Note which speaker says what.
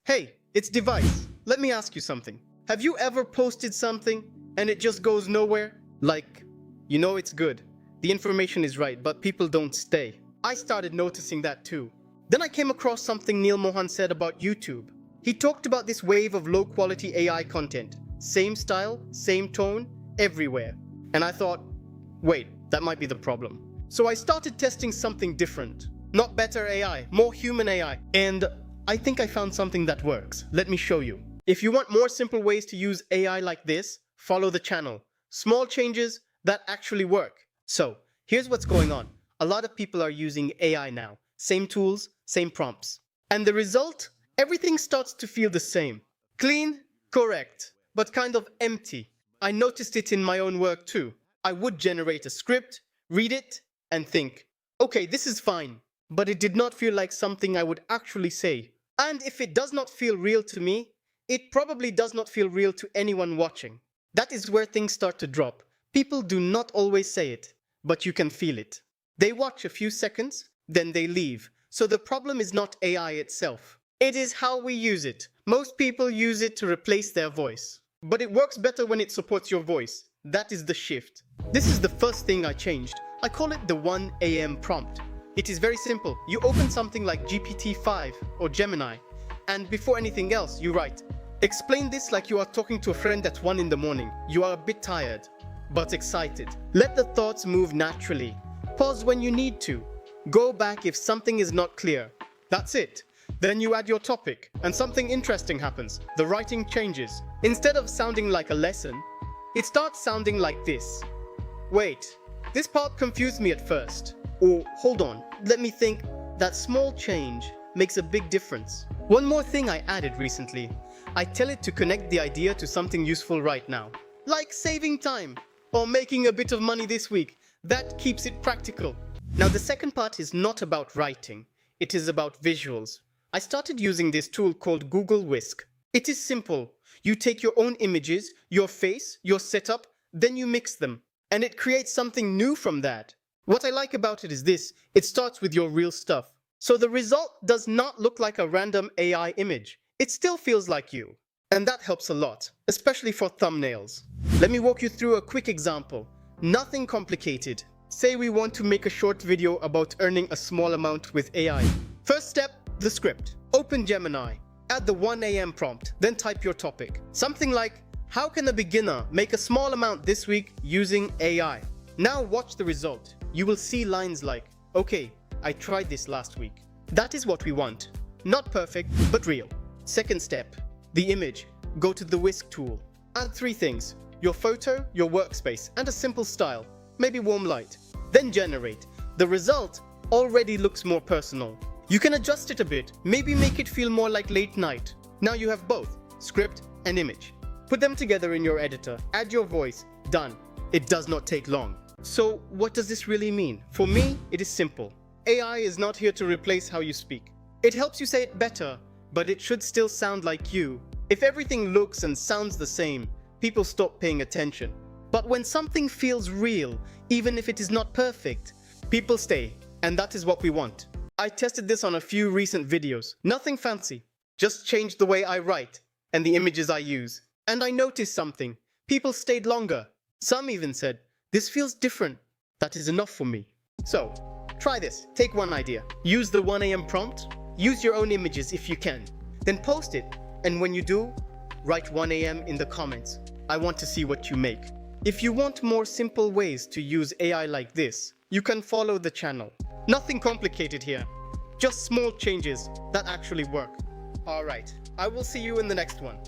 Speaker 1: Hey, it's Device. Let me ask you something. Have you ever posted something and it just goes nowhere? Like, you know it's good. The information is right, but people don't stay. I started noticing that too. Then I came across something Neal Mohan said about YouTube. He talked about this wave of low-quality AI content. Same style, same tone, everywhere. And I thought, wait, that might be the problem. So I started testing something different. Not better AI, more human AI. And I think I found something that works. Let me show you. If you want more simple ways to use AI like this, follow the channel. Small changes that actually work. So, here's what's going on. A lot of people are using AI now. Same tools, same prompts. And the result? Everything starts to feel the same. Clean, correct, but kind of empty. I noticed it in my own work too. I would generate a script, read it, and think, okay, this is fine. But it did not feel like something I would actually say. And if it does not feel real to me, it probably does not feel real to anyone watching. That is where things start to drop. People do not always say it, but you can feel it. They watch a few seconds, then they leave. So the problem is not AI itself. It is how we use it. Most people use it to replace their voice. But it works better when it supports your voice. That is the shift. This is the first thing I changed. I call it the 1 a.m. prompt. It is very simple. You open something like GPT-5 or Gemini, and before anything else, you write, explain this like you are talking to a friend at 1 in the morning. You are a bit tired, but excited. Let the thoughts move naturally. Pause when you need to. Go back if something is not clear. That's it. Then you add your topic, and something interesting happens. The writing changes. Instead of sounding like a lesson, it starts sounding like this. Wait, this part confused me at first. Or, hold on, let me think. That small change makes a big difference. One more thing I added recently. I tell it to connect the idea to something useful right now. Like saving time, or making a bit of money this week. That keeps it practical. Now the second part is not about writing. It is about visuals. I started using this tool called Google Whisk. It is simple. You take your own images, your face, your setup, then you mix them. And it creates something new from that. What I like about it is this, it starts with your real stuff. So the result does not look like a random AI image. It still feels like you. And that helps a lot, especially for thumbnails. Let me walk you through a quick example. Nothing complicated. Say we want to make a short video about earning a small amount with AI. First step, the script. Open Gemini. Add the 1 a.m. prompt, then type your topic. Something like, how can a beginner make a small amount this week using AI? Now watch the result. You will see lines like, okay, I tried this last week. That is what we want. Not perfect, but real. Second step, the image. Go to the Whisk tool. Add 3 things, your photo, your workspace, and a simple style, maybe warm light. Then generate. The result already looks more personal. You can adjust it a bit, maybe make it feel more like late night. Now you have both, script and image. Put them together in your editor, add your voice, done. It does not take long. So what does this really mean? For me, it is simple. AI is not here to replace how you speak. It helps you say it better, but it should still sound like you. If everything looks and sounds the same, people stop paying attention. But when something feels real, even if it is not perfect, people stay, and that is what we want. I tested this on a few recent videos. Nothing fancy, just changed the way I write and the images I use. And I noticed something. People stayed longer. Some even said, this feels different. That is enough for me. So, try this. Take one idea. Use the 1 a.m. prompt. Use your own images if you can. Then post it. And when you do, write 1 a.m. in the comments. I want to see what you make. If you want more simple ways to use AI like this, you can follow the channel. Nothing complicated here. Just small changes that actually work. Alright, I will see you in the next one.